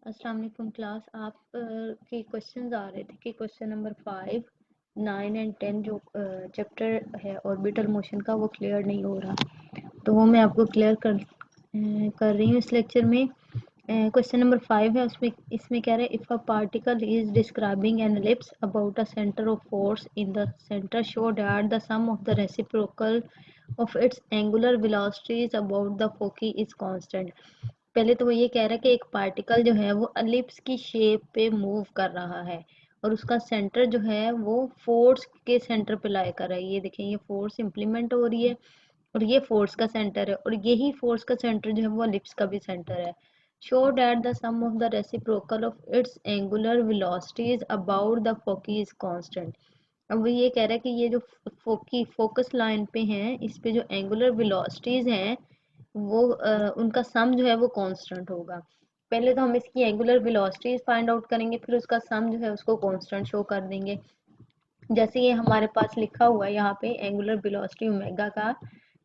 अस्सलाम वालेकुम क्लास। आप के क्वेश्चंस आ रहे थे कि क्वेश्चन नंबर 5, 9 एंड 10 जो चैप्टर है ऑर्बिटल मोशन का वो क्लियर नहीं हो रहा, तो वो मैं आपको क्लियर कर रही हूँ इस लेक्चर में। क्वेश्चन नंबर 5 है, उसमें इसमें कह रहे हैं if a particle is describing an ellipse about a centre of force in the centre show that the sum of the reciprocal of its angular velocities about the foci is constant. पहले तो वो ये कह रहा है कि एक particle जो है वो एलिप्स की शेप पे मूव कर रहा है और उसका सेंटर जो है वो फोर्स के सेंटर पे लाई कर रहा है। ये देखें, ये फोर्स इम्प्लीमेंट हो रही है और ये फोर्स का सेंटर है और यही फोर्स का सेंटर जो है वो एलिप्स का भी सेंटर है। Show that the sum of the reciprocal of its angular velocities about the foci is constant. अब वो ये कह रहा है कि ये जो फोकस लाइन पे हैं, इस पे जो एंगुलर वेलोसिटीज हैं वो उनका सम जो है वो कांस्टेंट होगा। पहले तो हम इसकी एंगुलर वेलोसिटीज फाइंड आउट करेंगे, फिर उसका सम जो है उसको कांस्टेंट शो कर देंगे। जैसे ये हमारे पास लिखा हुआ है यहाँ पे एंगुलर वेलोसिटी ओमेगा का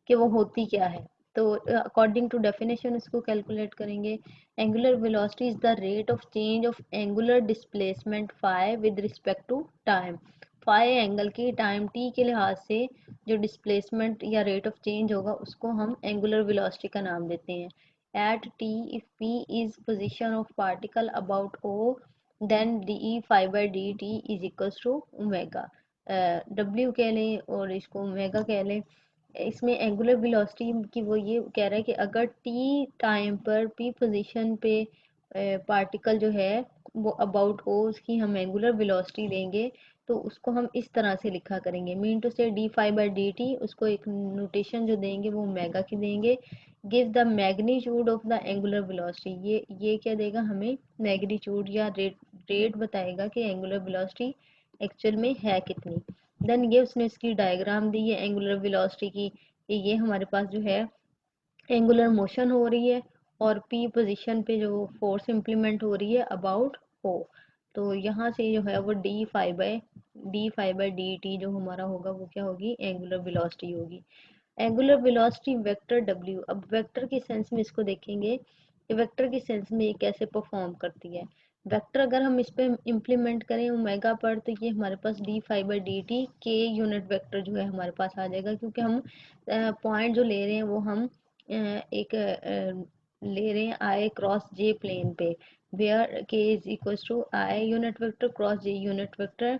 कि वो होती क्या है, तो अकॉर्डिंग टू डेफिनेशन इसको कैलकुलेट करेंगे। Angular velocity is the rate of change of angular displacement phi with respect to time. Phi angle की टाइम टी के लिहाज से जो डिस्प्लेसमेंट या रेट ऑफ चेंज होगा उसको हम एंगुलर वेलोसिटी का नाम देते हैं। At t if p is position of particle about o then d phi by D t is equal to omega. डब्ल्यू कह लें और इसको ओमेगा कह लें। इसमें एंगुलर वेलोसिटी की वो ये कह रहा है कि अगर टी टाइम पर पी पोजीशन पे पार्टिकल जो है वो अबाउट ओ उसकी हम एंगुलर वेलोसिटी लेंगे तो उसको हम इस तरह से लिखा करेंगे। Mean to say d phi by D t, उसको एक नोटेशन जो देंगे वो ओमेगा की देंगे। Give the magnitude of the angular velocity, ये क्या देगा हमें, मैग्नीट्यूड या रेट बताएगा कि एंगुलर वेलोसिटी एक्चुअल में है कितनी। देन ये उसने इसकी डायग्राम दी है एंगुलर वेलोसिटी की कि ये हमारे पास जो है एंगुलर मोशन हो रही है और पी पोजीशन पे जो फोर्स इम्प्लीमेंट हो रही है अबाउट ओ। तो यहाँ से जो है वो d phi by D t जो हमारा होगा वो क्या होगी, एंगुलर वेलोसिटी होगी। एंगुलर वेलोसिटी वेक्टर डब्ल्यू, अब वेक्टर की सेंस में इसको देखेंगे कि वेक्टर की सेंस में ये कैसे परफॉर्म करती है। वेक्टर अगर हम इस पे इम्प्लीमेंट करें ओमेगा पर तो ये हमारे पास d phi by D t के यूनिट वेक्टर जो है हमारे पास आ जाएगा, क्योंकि हम पॉइंट जो ले रहे हैं वो हम एक ले रहे हैं आई क्रॉस जे प्लेन पे, where k is equal to i unit vector cross j unit vector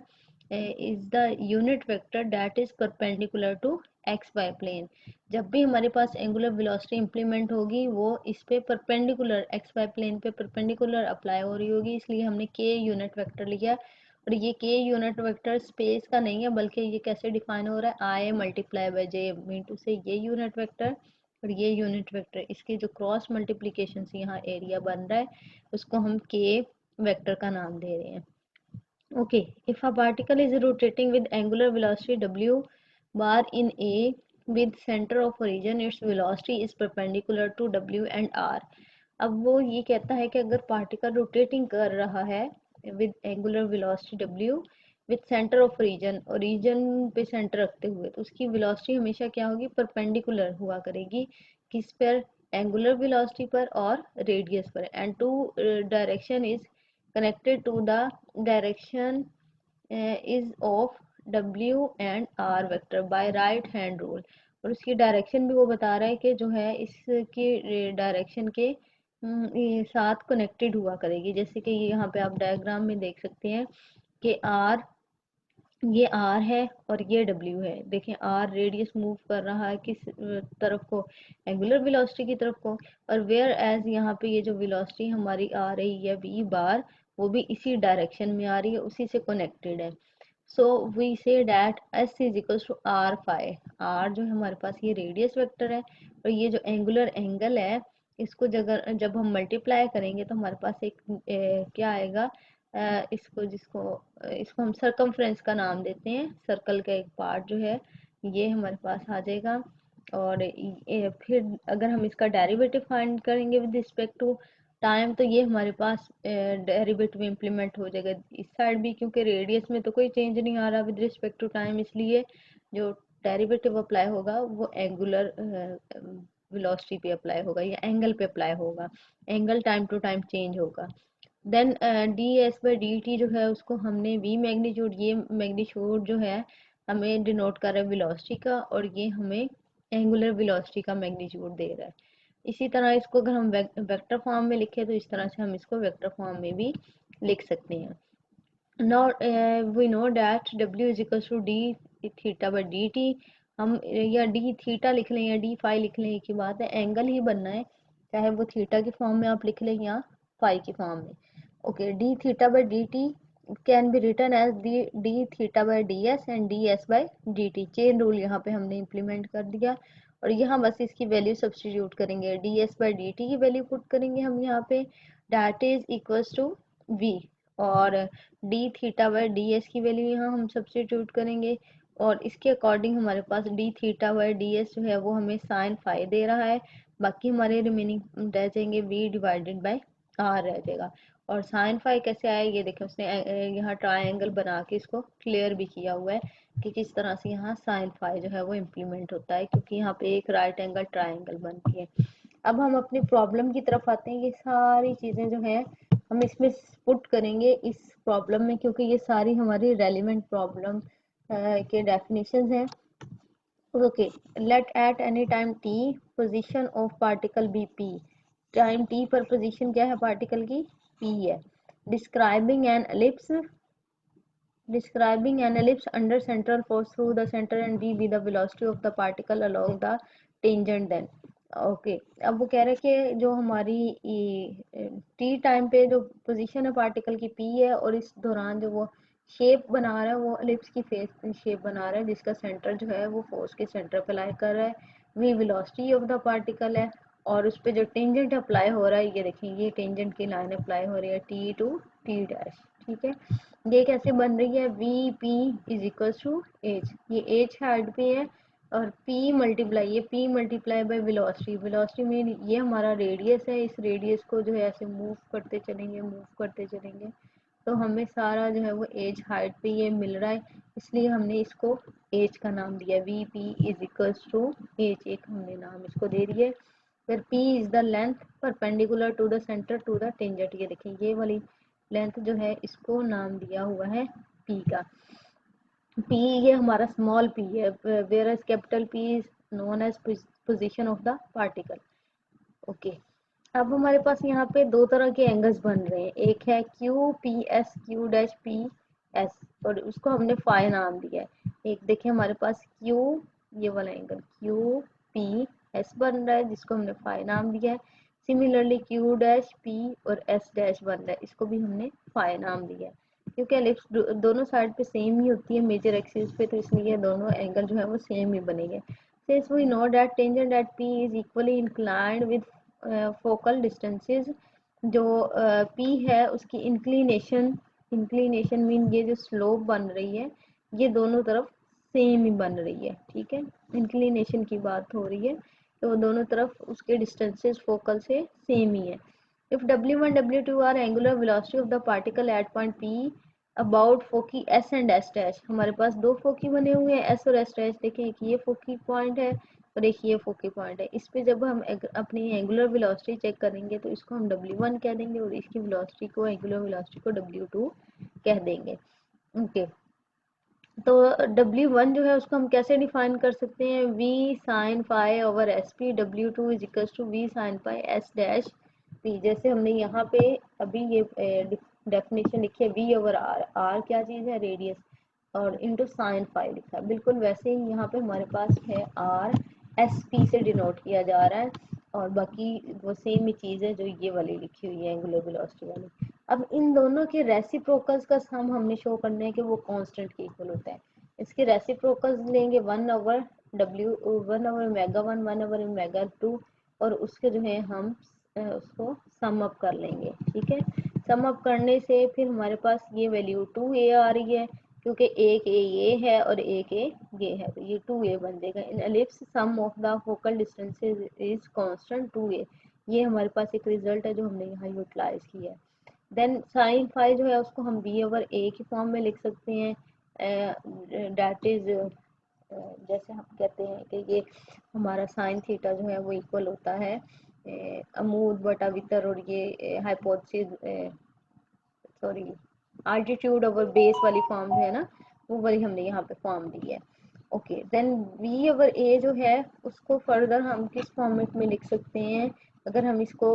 is the unit vector that is perpendicular to x y plane. जब भी हमारे पास एंगुलर वेलोसिटी इंप्लीमेंट होगी वो इस पे परपेंडिकुलर एक्स वाई प्लेन पे perpendicular apply हो रही होगी, इसलिए हमने के यूनिट वेक्टर लिया। और ये के यूनिट वेक्टर स्पेस का नहीं है, बल्कि ये कैसे डिफाइन हो रहा है, i multiply by j mean to say ये यूनिट वेक्टर और ये यूनिट वेक्टर, इसके जो क्रॉस मल्टीप्लीकेशन से यहाँ एरिया बन रहा है उसको हम के वेक्टर का नाम दे रहे हैं। Okay, if a particle is rotating with angular velocity w bar in A with center of origin, its velocity is perpendicular to w and r. अब वो ये कहता है कि अगर पार्टिकल रोटेटिंग कर रहा है with angular velocity w with centre of origin पे सेंटर रखते हुए, तो उसकी वेलोसिटी हमेशा क्या होगी, परपेंडिकुलर हुआ करेगी। किस पर, एंगुलर वेलोसिटी पर और रेडियस पर। And to direction is connected to the direction is of w and r vector by right hand rule। और उसकी डायरेक्शन भी वो बता रहा है कि जो है इसके डायरेक्शन के ये साथ कनेक्टेड हुआ करेगी। जैसे कि यहाँ पे आप डायग्राम में देख सकते हैं कि आर, ये आर है और ये डब्ल्यू है। देखें आर रेडियस मूव कर रहा है किस तरफ को, एंगुलर वेलोसिटी की तरफ को, और वेयर एज यहाँ पे ये जो वेलोसिटी हमारी आ रही है वी बार वो भी इसी डायरेक्शन में आ रही है, उसी से कनेक्टेड है। So we say that s is equals to r phi. R जो है हमारे पास ये रेडियस वेक्टर है और ये जो एंगुलर एंगल है इसको जब हम मल्टीप्लाई करेंगे तो हमारे पास एक क्या आएगा, इसको हम सरकमफ्रेंस का नाम देते हैं। सर्कल का एक पार्ट जो है ये हमारे पास आ जाएगा। और फिर अगर हम इसका डेरिवेटिव फाइंड करेंगे विद रिस्पेक्ट टू टाइम तो ये हमारे पास डेरिवेटिव इम्प्लीमेंट हो जाएगा इस साइड भी, क्योंकि रेडियस में तो कोई चेंज नहीं आ रहा विद रिस्पेक्ट टू टाइम, इसलिए जो डेरिवेटिव अप्लाई होगा वो एंगुलर वेलोसिटी पे अप्लाई होगा या एंगल पे अप्लाई होगा, angle time to time change होगा। Then d s by D t जो है उसको हमने वी मैग्नीट्यूड, ये मैग्नीट्यूड जो है हमें डिनोट कर रहा है वेलोसिटी का, और ये हमें एंगुलर वेलोसिटी का मैग्नीट्यूड दे रहा है। इसी तरह इसको अगर हम वेक्टर फॉर्म में लिखें तो इस तरह से हम इसको वेक्टर फॉर्म में भी लिख सकते हैं। Now we know that W is equals to d theta by D T. हम या डी थीटा लिख लें या डी फाई लिख लें, एक ही बात है, एंगल ही बनना है, चाहे वो थीटा की फॉर्म में आप लिख लें या फाई की फॉर्म में। Okay, d theta by D t can be written as d theta by d s and d s by D t. Chain rule यहाँ पे हमने इम्प्लीमेंट कर दिया, और यहाँ बस इसकी वैल्यू सब्सटीट्यूट करेंगे, d s by D t की वैल्यू पुट करेंगे हम यहाँ पे, that is equals to v, और d theta by d s की वैल्यू यहाँ हम सब्सटीट्यूट करेंगे, और इसके अकॉर्डिंग हमारे पास d theta by d s जो है वो हमें साइन फाई दे रहा है। बाकी हमारे रिमेनिंग रह जाएंगे वी डिवाइडेड बाई आर रह जाएगा। और साइन फाई कैसे आया ये देखें, उसने यहाँ ट्राइंगल बना के इसको क्लियर भी किया हुआ है कि किस तरह से यहाँ साइन फाई जो है वो इम्प्लीमेंट होता है, क्योंकि यहाँ पे एक राइट एंगल ट्राइंगल बनती है। अब हम अपनी प्रॉब्लम की तरफ आते हैं। ये सारी चीज़ें जो है हम इसमें पुट करेंगे इस प्रॉब्लम में, क्योंकि ये सारी हमारी रेलिवेंट प्रॉब्लम के डेफिनेशंस हैं। Okay, let at any time t position of particle be p. Time t पर पोजीशन क्या है पार्टिकल की, पी है। Describing an ellipse, describing an ellipse under central force through the center and v be the velocity of the particle along the tangent then। Okay, अब वो कह रहे हैं कि जो हमारी टी टाइम पे जो पोजीशन है पार्टिकल की पी है, और इस दौरान जो वो शेप बना रहा है वो एलिप्स की फेस शेप बना रहा है, जिसका सेंटर जो है वो फोर्स के सेंटर पे लाई कर रहा है। V velocity of the particle है, और उस पर जो टेंजेंट अप्लाई हो रहा है, ये देखें ये टेंजेंट की लाइन अप्लाई हो रही है टी टू टी डैश। ठीक है, ये कैसे बन रही है, V P is equal to H, ये एच हाइट पे है, और p मल्टीप्लाई, ये p multiply by velocity, velocity में ये हमारा रेडियस है, इस रेडियस को जो है ऐसे मूव करते चलेंगे, मूव करते चलेंगे, तो हमें सारा जो है वो एज हाइट पे ये मिल रहा है, इसलिए हमने इसको एज का नाम दिया, V P is equals to H, एक हमने नाम इसको दे दिया। फिर p is the length perpendicular to the centre to the tangent, ये देखें ये वाली लेंथ जो है इसको नाम दिया हुआ है p का। p ये हमारा स्मॉल p है, where as capital P is known as position of the particle. Okay, अब हमारे पास यहाँ पे दो तरह के एंगल्स बन रहे हैं, एक है Q P S, Q dash P S, और उसको हमने फाई नाम दिया है। एक देखिए हमारे पास क्यू, ये वाला एंगल क्यू पी एस बन रहा है, जिसको हमने फाई नाम दिया है। सिमिलरली क्यू डैश पी और एस डैश बन रहा है, इसको भी हमने फाई नाम दिया है, क्योंकि एलिप्स दोनों साइड पे सेम ही होती है मेजर एक्सिस पे, तो इसलिए दोनों एंगल जो है वो सेम ही बनेंगे। Since we know that tangent at P is equally inclined with focal distances, जो p है उसकी इंक्लिनेशन, इंक्लिनेशन मीन ये जो स्लोप बन रही है ये दोनों तरफ सेम ही बन रही है। ठीक है, इंक्लिनेशन की बात हो रही है, तो दोनों तरफ उसके डिस्टेंसेस फोकल से सेम ही है। If W1 W2 are angular velocity of the particle at point P about foci S and S dash, हमारे पास दो फोकी बने हुए हैं S और S डैश, देखें एक ये फोकी पॉइंट है और एक ये फोकी पॉइंट है। इस पे जब हम अपनी एंगुलर वेलोसिटी चेक करेंगे तो इसको हम W1 कह देंगे, और इसकी वेलोसिटी को, एंगुलर वेलोसिटी को W2 कह देंगे। ओके, तो W1 जो है उसको हम कैसे डिफाइन कर सकते हैं, V sine phi over S P, W2 is equal to V sine phi S dash P. जैसे हमने यहाँ पे अभी ये डेफिनेशन लिखी है V ओवर आर, आर क्या चीज़ है, रेडियस, और इंटू साइन फाई लिखा है, बिल्कुल वैसे ही यहाँ पे हमारे पास है आर एस पी से डिनोट किया जा रहा है, और बाकी वो सेम ही चीज़ है जो ये वाली लिखी हुई है एंगुलर वेलोसिटी वाली। अब इन दोनों के रेसिप्रोकल्स का सम हमने शो करना है कि वो कांस्टेंट के इक्वल होता है। इसके रेसिप्रोकल्स लेंगे 1 over W, 1 over mega 1, 1 over mega 2, और उसके जो है हम उसको सम अप कर लेंगे। ठीक है, सम अप करने से फिर हमारे पास ये वैल्यू 2a आ रही है, क्योंकि एक a ये है और एक a ये है, तो ये 2a बन जाएगा। In ellipse sum of the focal distances is constant 2a, ये हमारे पास एक रिजल्ट है जो हमने यहाँ यूटिलाइज किया है। देन साइन फाई जो है उसको हम बी ओवर ए की फॉर्म में लिख सकते हैं, डैट इज जैसे हम कहते हैं कि ये हमारा साइन थीटा जो है वो इक्वल होता है अमूद बटा वितर, और ये hypothesis sorry altitude over base वाली फॉर्म जो है ना, वो वाली हमने यहाँ पे फॉर्म दी है। Okay, then v over a जो है उसको फर्दर हम किस फॉर्मेट में लिख सकते हैं? अगर हम इसको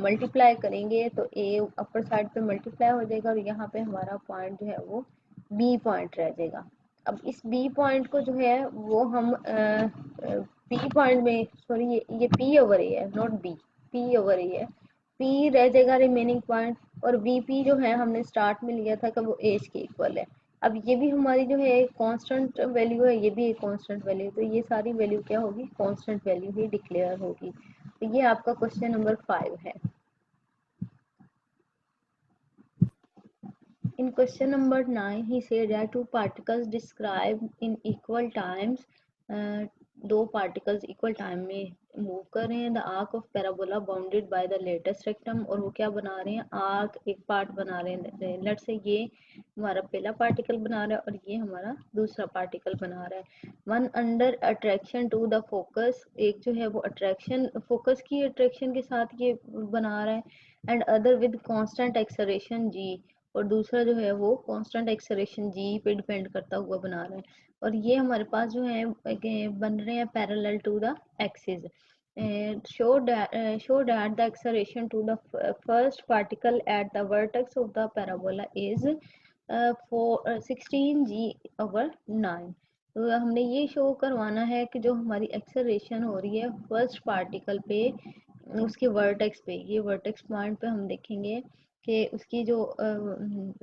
मल्टीप्लाई करेंगे तो a अपर साइड पे मल्टीप्लाई हो जाएगा और यहाँ पे हमारा पॉइंट जो है वो b पॉइंट रह जाएगा। अब इस b पॉइंट को जो है वो हम p पॉइंट में, सॉरी ये p ओवर a है, not b, p over a है, p रह जाएगा रिमेनिंग पॉइंट, और vp जो है हमने स्टार्ट में लिया था कि वो एज के इक्वल है। अब ये भी हमारी जो है कांस्टेंट वैल्यू है, ये भी एक कांस्टेंट वैल्यू है, तो ये सारी वैल्यू क्या होगी? कांस्टेंट वैल्यू ही डिक्लेयर होगी। तो ये आपका क्वेश्चन नंबर 5 है। In question number 9, he said that two particles described in equal times, दो पार्टिकल्स इक्वल टाइम में मूव कर रहे हैं। The arc of parabola bounded by the latus rectum, और वो क्या बना रहे हैं? आर्क एक पार्ट बना रहे हैं। लेट्स से ये हमारा पहला पार्टिकल बना रहा है और ये हमारा दूसरा पार्टिकल बना रहा है। One under attraction to the focus, एक जो है वो अट्रैक्शन, फोकस की अट्रैक्शन के साथ ये बना रहा है, and other with constant acceleration g, और दूसरा जो है वो कांस्टेंट एक्सेलरेशन g पे डिपेंड करता हुआ बना रहा है। और ये हमारे पास जो है बन रहे हैं parallel to the axis. show that the acceleration to the first particle at the vertex of the parabola is for 16 g/9। तो हमने ये शो करवाना है कि जो हमारी एक्सेलरेशन हो रही है फर्स्ट पार्टिकल पे, उसके वर्टेक्स पे, ये वर्टेक्स पॉइंट पे हम देखेंगे कि उसकी जो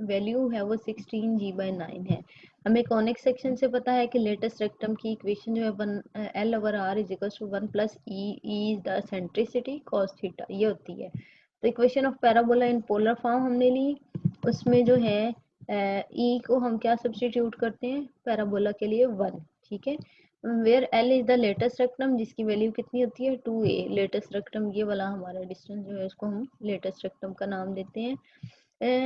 वैल्यू है वो 16 g/9 है। हमें कॉनिक सेक्शन से पता है कि लेटेस्ट रेक्टम की इक्वेशन जो है L over R is equal to 1 plus E is the eccentricity cos theta, ये होती है। तो equation of parabola in polar form हमने ली, उसमें जो है ई को हम क्या सब्सटीट्यूट करते हैं? पैराबोला के लिए 1, ठीक है। Where L is the latus rectum, जिसकी वैल्यू कितनी होती है? 2a। लेटेस्ट रेक्टम ये वाला हमारा डिस्टेंस जो है इसको हम लेटेस्ट रेक्टम का नाम देते हैं।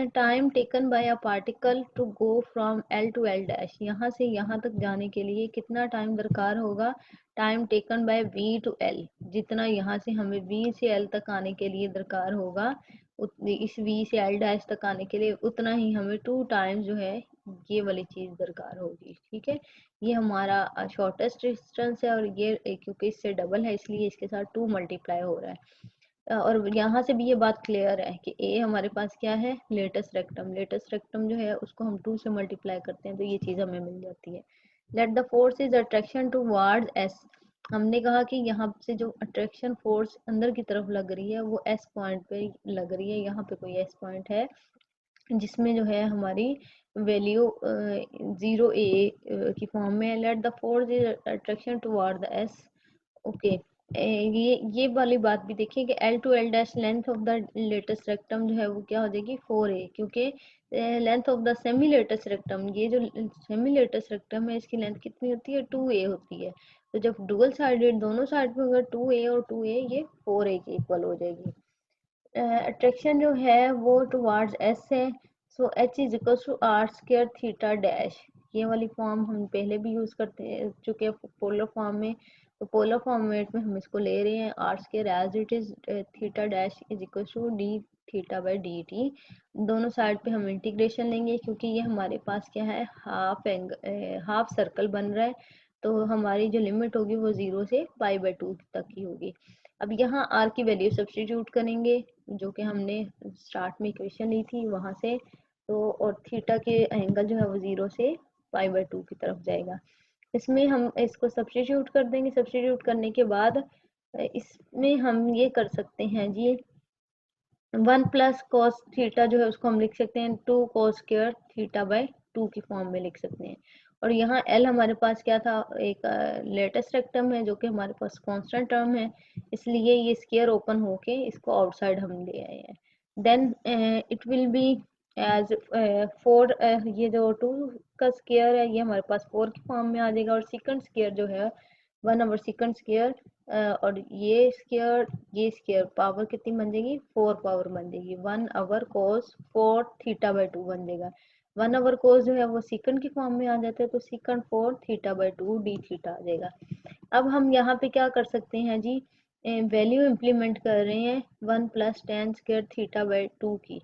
Time taken by a particle to go from L to L dash, यहाँ से यहाँ तक जाने के लिए कितना टाइम दरकार होगा? Time taken by V to L, जितना यहाँ से हमें वी से एल तक आने के लिए दरकार होगा, इस वी से एल डैश तक आने के लिए उतना ही हमें 2 टाइम्स जो है ये वाली चीज दरकार होगी, ठीक है। ये हमारा शॉर्टेस्ट डिस्टेंस है, और ये क्योंकि इससे डबल है इसलिए इसके साथ 2 मल्टीप्लाई हो रहा है। और यहाँ से भी ये बात क्लियर है कि ए हमारे पास क्या है? Latus rectum. लेटेस्ट रेक्टम जो है उसको हम 2 से मल्टीप्लाई करते हैं तो ये चीज हमें मिल जाती है। Late the force is attraction towards S, हमने कहा कि यहाँ से जो अट्रैक्शन फोर्स अंदर की तरफ लग रही है वो एस पॉइंट पे लग रही है। यहाँ पे कोई एस पॉइंट है जिसमें जो है हमारी वैल्यू 0a की फॉर्म में। Let the force is attraction toward the S. Okay, ये वाली बात भी देखिए कि L to L dash length of the latus rectum जो है वो क्या हो जाएगी? 4a, क्योंकि length of the semi latus rectum, ये जो सेमी लेटेस्ट रेक्टम है इसकी लेंथ कितनी होती है? 2a होती है। तो जब डुअल साइडेड दोनों साइड में अगर 2a और 2a, ये 4a के इक्वल हो जाएगी। अट्रैक्शन जो है वो टुवर्ड्स एस है, so H is equal to R square theta dash. ये वाली फॉर्म हम पहले भी यूज करते चुके हैं पोलर फॉर्म में, तो पोलर फॉर्मेट में हम इसको ले रहे हैं R square as it is theta dash is equal to D theta by D T. दोनों साइड पे हम इंटीग्रेशन लेंगे क्योंकि ये हमारे पास क्या है? हाफ सर्कल बन रहा है, तो हमारी जो लिमिट होगी वो 0 से π/2 तक की होगी। अब यहाँ r की वैल्यू सब्सटीट्यूट करेंगे जो कि हमने स्टार्ट में इक्वेशन ली थी वहां से, तो और थीटा के एंगल जो है वो 0 से π/2 की तरफ जाएगा। इसमें हम इसको सब्सटीट्यूट कर देंगे। सब्सटीट्यूट करने के बाद इसमें हम ये कर सकते हैं जी, 1 प्लस कॉस थीटा जो है उसको हम लिख सकते हैं 2 कॉस स्क्वायर थीटा बाई 2 की फॉर्म में लिख सकते हैं। और यहाँ एल हमारे पास क्या था? एक लेटेस्ट रेक्टम है जो कि हमारे पास कांस्टेंट टर्म है, इसलिए ये स्क्वायर ओपन होके इसको आउटसाइड हम ले आए हैं। Then it will be as 4, ये जो 2 का स्क्वायर है ये हमारे पास 4 की फॉर्म में आ जाएगा, और सेकंड स्क्वायर जो है 1 ओवर सेकंड स्क्वायर, और ये स्क्वायर पावर कितनी बन जाएगी? 4 पावर बन जाएगी। 1 ओवर कोस 4 थीटा बाई 2 बन जाएगा। 1 ओवर कोस जो है वो सेकंड की फॉर्म में आ जाता है, तो second 4 theta by 2 d theta आ जाएगा। अब हम यहाँ पे क्या कर सकते हैं जी? वैल्यू इम्प्लीमेंट कर रहे हैं 1 plus ten square theta by 2 की।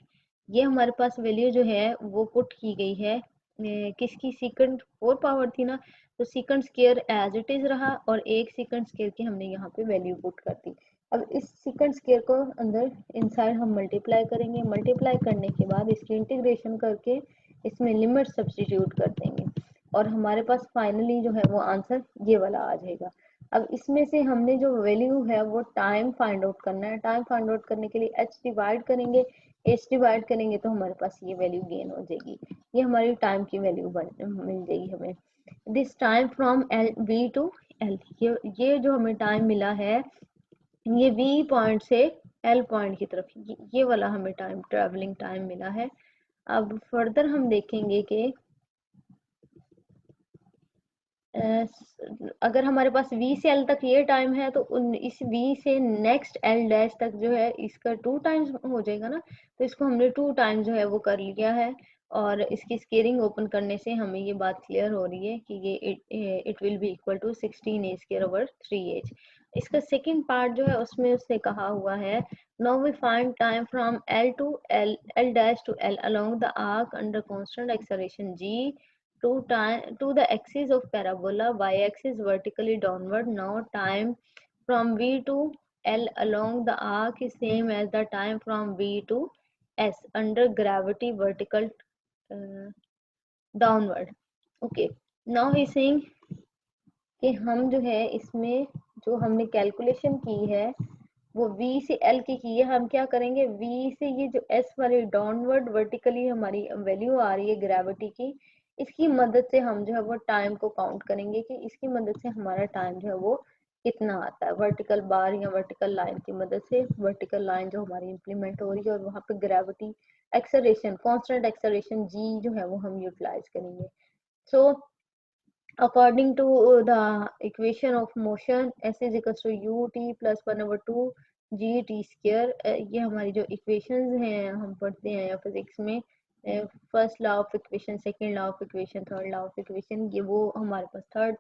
ये हमारे पास वैल्यू जो है वो पुट की गई है किसकी, सीकेंड 4 पावर थी ना, तो second square as it is रहा और एक सीकेंड स्क्वायर की हमने यहाँ पे वैल्यू पुट कर दी। अब इस सीकेंड स्क्वायर को अंदर इनसाइड हम मल्टीप्लाई करेंगे, मल्टीप्लाई करने के बाद इसकी इंटीग्रेशन करके इसमें लिमिट सब्सटीट्यूट कर देंगे और हमारे पास फाइनली जो है वो आंसर ये वाला आ जाएगा। अब इसमें से हमने जो वैल्यू है वो टाइम फाइंड आउट करना है। टाइम फाइंड आउट करने के लिए h डिवाइड करेंगे, h डिवाइड करेंगे तो हमारे पास ये वैल्यू गेन हो जाएगी, ये हमारी टाइम की वैल्यू मिल जाएगी हमें। This time from L V to L, ये जो हमें टाइम मिला है ये v पॉइंट से l पॉइंट की तरफ, ये वाला हमें टाइम, ट्रेवलिंग टाइम मिला है। अब फर्दर हम देखेंगे कि अगर हमारे पास v से l तक ये टाइम है तो इस v से नेक्स्ट l डैश तक जो है इसका 2 टाइम्स हो जाएगा ना, तो इसको हमने 2 टाइम्स जो है वो कर लिया है और इसकी स्केयरिंग ओपन करने से हमें ये बात क्लियर हो रही है कि ये it will be equal to 16 a square over 3h। इसका सेकंड पार्ट जो है उसमें उसने कहा हुआ है now we find time from l to l dash to l along the arc under constant acceleration g to the axis of parabola, y-axis vertically downward. Now time from V to L along the arc is same as the time from V to S under gravity vertical downward. Okay. Now he is saying कि हम जो है इसमें जो हमने calculation की है वो v से l की है। हम क्या करेंगे, v से ये जो s वाली डाउनवर्ड वर्टिकली हमारी वैल्यू आ रही है ग्रेविटी की, इसकी मदद से हम जो है वो टाइम को काउंट करेंगे कि इसकी मदद से हमारा टाइम जो है वो कितना आता है। वर्टिकल बार या वर्टिकल लाइन की मदद से वर्टिकल लाइन जो हमारी इम्प्लीमेंट हो रही है और वहाँ पे gravity acceleration, constant acceleration g जो है वो हम यूटिलाइज करेंगे। सो according to the equation of motion s is equals to ut plus 1/2 gt square, ये हमारी जो इक्वेशंस हैं हम पढ़ते हैं फिजिक्स में, first law of equation, second law of equation, third law of equation, ये वो हमारे पास third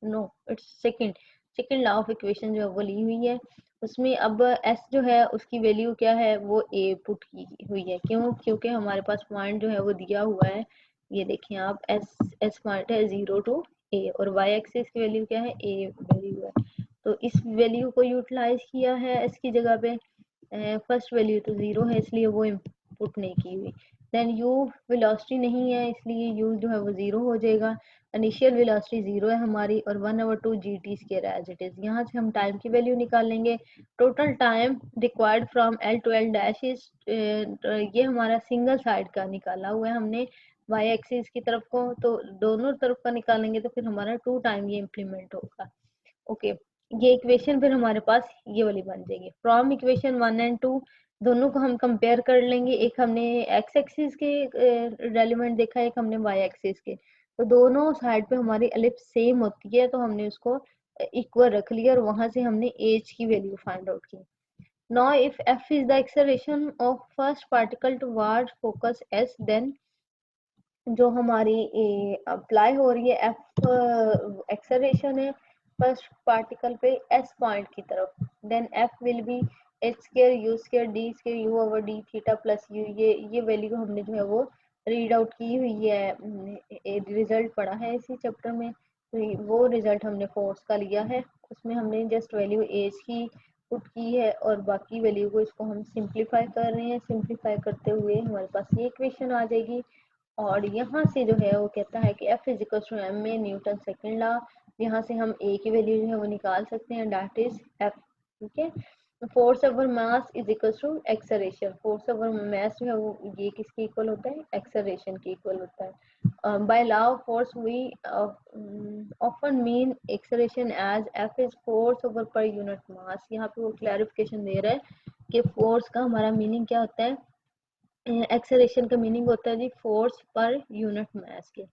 no it's second law of equation जो है वो ली हुई है। उसमें अब s जो है उसकी वैल्यू क्या है वो a पुट की हुई है। क्यों? क्योंकि हमारे पास पॉइंट जो है वो दिया हुआ है, ये देखें आप, एस पॉइंट है 0 टू ए और वाई एक्सिस की वैल्यू क्या है, ए वैल्यू है। तो इस वैल्यू को यूटिलाइज किया है एस की जगह पे। फर्स्ट वैल्यू तो 0 है इसलिए वो इनपुट नहीं की हुई। देन यू वेलोसिटी नहीं है इसलिए यू जो है वो 0 हो जाएगा। इनिशियल वेलोसिटी 0 है हमारी और 1/2 G T square as it is. यहाँ से हम टाइम की वैल्यू निकालेंगे। Total time required from L to L dash is, ये हमारा सिंगल साइड का निकाला हुआ है हमने वाई एक्सिस की तरफ को, तो दोनों तरफ का निकालेंगे तो फिर हमारा 2 टाइम ये इम्प्लीमेंट होगा। ओके, ये इक्वेशन फिर हमारे पास ये वाली बन जाएगी। फ्रॉम इक्वेशन 1 एंड 2 दोनों को हम कंपेयर कर लेंगे। एक हमने एक्स एक्सिस के रेलिवेंट देखा, एक हमने वाई एक्सिस के, तो दोनों साइड पे हमारी एलिप्स सेम होती है तो हमने उसको इक्वल रख लिया और वहां से हमने एज की वैल्यू फाइंड आउट की। Now if f is the acceleration of first particle towards focus s, then जो हमारी अप्लाई हो रही है एफ एक्सेलरेशन है फर्स्ट पार्टिकल पे एस पॉइंट की तरफ, then F will be H square U square D square U over D theta plus U. ये वैल्यू हमने जो है वो रीड आउट की हुई है, रिजल्ट पढ़ा है इसी चैप्टर में, तो वो रिजल्ट हमने फोर्स का लिया है। उसमें हमने जस्ट वैल्यू एज की पुट की है और बाकी वैल्यू को इसको हम सिंप्लीफाई कर रहे हैं। सिंप्लीफाई करते हुए हमारे पास ये इक्वेशन आ जाएगी और यहाँ से जो है वो कहता है कि F is equal to M A Newton second law. यहाँ से हम ए की वैल्यू जो है वो निकाल सकते हैं, दैट इज F। ठीक है, force over mass is equal to acceleration. Force over mass जो है वो ये किसके इक्वल होता है, एक्सेलरेशन के इक्वल होता है। By law of force we often mean acceleration as F is force over per unit mass. यहाँ पे वो क्लैरिफिकेशन दे रहा है कि फोर्स का हमारा मीनिंग क्या होता है। एक्सेलरेशन का मीनिंग होता है जी फोर्स पर यूनिट मास के।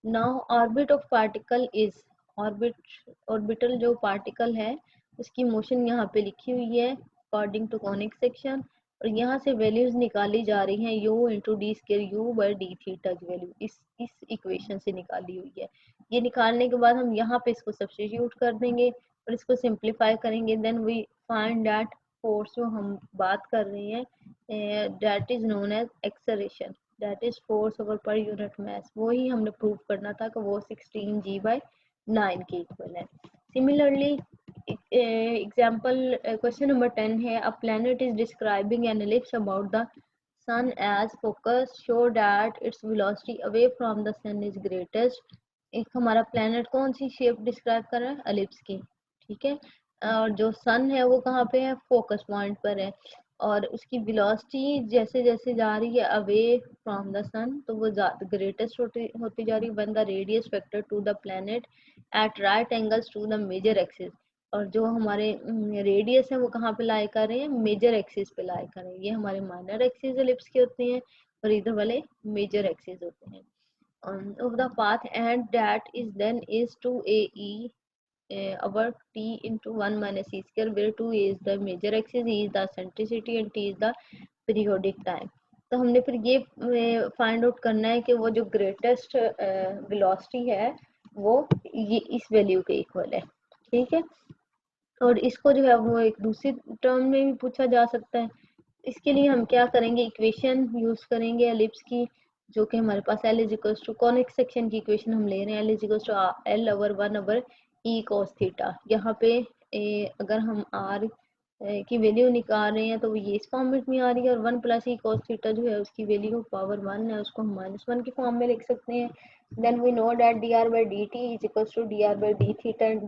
Now orbit of particle is, orbital जो पार्टिकल है उसकी मोशन यहाँ पे लिखी हुई है अकॉर्डिंग टू कॉनिक सेक्शन और यहाँ से वैल्यूज निकाली जा रही हैं u into D square you by D theta की वैल्यू इस इक्वेशन से निकाली हुई है। ये निकालने के बाद हम यहाँ पे इसको सब्स्टिट्यूट कर देंगे और इसको सिंप्लीफाई करेंगे। Then we find that force जो हम बात कर रहे हैं that is known as acceleration, that is force over per unit mass. वो ही हमने प्रूव करना था कि वो 16g/9 के इक्वल है। सिमिलरली एग्जाम्पल क्वेश्चन नंबर 10 है, a planet is describing an ellipse about the sun as focus, show that its velocity away from the sun is greatest। एक हमारा प्लैनेट कौन सी शेप डिस्क्राइब कर रहा है, एलिप्स की, ठीक है। और जो सन है वो कहाँ पे है, फोकस पॉइंट पर है, और उसकी वेलोसिटी जैसे जैसे जा रही है अवे फ्रॉम द सन, तो वो ग्रेटेस्ट होती जा रही है when the radius vector to the planet at right angles to the major axis. और जो हमारे रेडियस है वो कहाँ पे लाई कर रहे हैं, मेजर एक्सिस पे लाई कर रहे हैं। ये हमारे माइनर एक्सिस एलिप्स के होते हैं और इधर वाले मेजर एक्सिस होते हैं। Of the path and that is then is to A E our t into 1 minus e square, where 2a is the major axis, e is the eccentricity and t is the periodic time। तो हमने फिर ये find out करना है कि वो जो greatest velocity है वो ये इस वैल्यू के इक्वल है, ठीक है। और इसको जो है वो एक दूसरी टर्म में भी पूछा जा सकता है। इसके लिए हम क्या करेंगे, इक्वेशन यूज करेंगे एलिप्स की, जो कि हमारे पास L is equal to conic section की इक्वेशन हम ले रहे हैं, L is equal to L over 1 over E cos theta. यहाँ पे अगर हम R की वैल्यू निकाल रहे हैं तो वो ये इस फॉर्मेट में आ रही है, और 1 प्लस E cos थीटा जो है उसकी वैल्यू पावर 1 है, उसको हम -1 के फॉर्म में लिख सकते हैं। Then we know that dr/dt is equal to dr/d theta and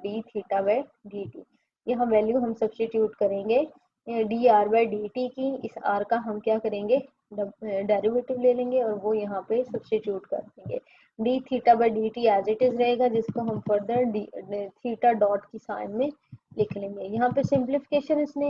d थीटा/dt। यहाँ वैल्यू हम सब्स्टिट्यूट करेंगे dr/dt की, इस r का हम क्या करेंगे, डेरिवेटिव ले लेंगे और वो यहाँ पे सब्स्टिट्यूट कर देंगे। d थीटा/dt एज इट इज रहेगा, जिसको हम फर्दर थीटा डॉट की साइन में लिख लेंगे। यहाँ पे सिंप्लीफिकेशन इसने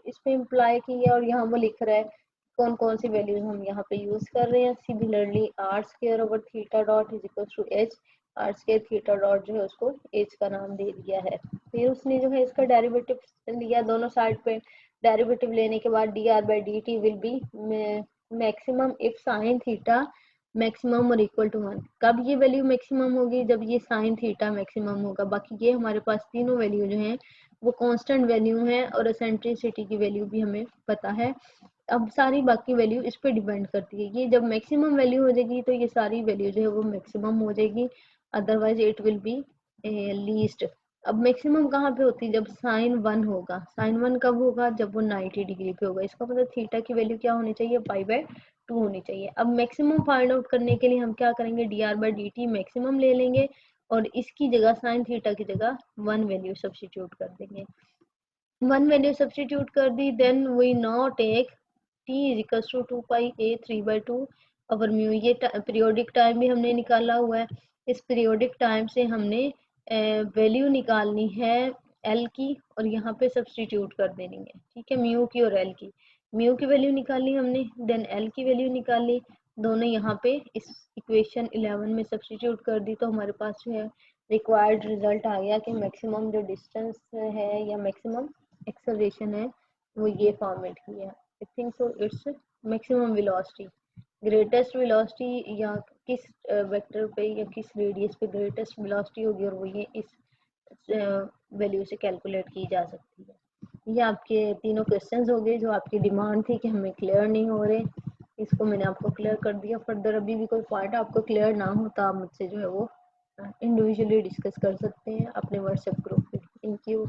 इसमें इम्प्लाई की है, और यहाँ वो लिख रहा है कौन कौन सी वैल्यूज हम यहाँ पे यूज कर रहे हैं। Similarly R square over theta dot is equal to H, R square theta dot जो है उसको एच का नाम दे दिया है। फिर उसने जो है इसका डेरिवेटिव लिया, दोनों साइड पे डेरिवेटिव लेने के बाद dr/dt will be maximum if sine theta maximum और इक्वल टू 1। कब ये वैल्यू मैक्सिमम होगी, जब ये साइन थीटा मैक्सिमम होगा। बाकी ये हमारे पास तीनों वैल्यू जो हैं वो कांस्टेंट वैल्यू है, और एसेंट्रिसिटी की वैल्यू भी हमें पता है। अब सारी बाकी वैल्यू इस पे डिपेंड करती है, ये जब मैक्सिमम वैल्यू हो जाएगी तो ये सारी वैल्यू जो है वो मैक्सिमम हो जाएगी, otherwise it will B least. अब मैक्सिमम कहाँ पे होती है, जब साइन 1 होगा। साइन 1 कब होगा, जब वो 90 डिग्री पे होगा। इसका मतलब थीटा की वैल्यू क्या होनी चाहिए, π/2 होनी चाहिए। अब मैक्सिमम फाइंड आउट करने के लिए हम क्या करेंगे, dr/dt मैक्सिमम ले लेंगे और इसकी जगह साइन थीटा की जगह 1 वैल्यू सब्स्टिट्यूट कर देंगे। 1 वैल्यू सब्स्टिट्यूट कर दी, then we now take t is equal to 2πa 3/2 over mu. ये पीरियोडिक टाइम भी हमने निकाला हुआ है। इस पीरियोडिक टाइम से हमने वैल्यू निकालनी है L की, और यहाँ पे सब्स्टिट्यूट कर देनी है, ठीक है, म्यू की और L की। म्यू की वैल्यू निकाली हमने, देन L की वैल्यू निकाली, दोनों यहाँ पे इस इक्वेशन 11 में सब्स्टिट्यूट कर दी, तो हमारे पास जो है रिक्वायर्ड रिजल्ट आ गया कि मैक्सिमम जो डिस्टेंस है या मैक्सिमम एक्सेलरेशन है वो ये फॉर्मेट की है। I think so its maximum velocity, greatest velocity या किस वेक्टर पे या किस रेडियस पे ग्रेटेस्ट वेलोसिटी होगी, और वो ये इस वैल्यू से कैलकुलेट की जा सकती है। ये आपके तीनों क्वेश्चंस हो गए जो आपकी डिमांड थी कि हमें क्लियर नहीं हो रहे, इसको मैंने आपको क्लियर कर दिया। फर्दर अभी भी कोई पॉइंट आपको क्लियर ना हो तो आप मुझसे जो है वो इंडिविजुअली डिस्कस कर सकते हैं अपने व्हाट्सएप ग्रुप पे। Thank you.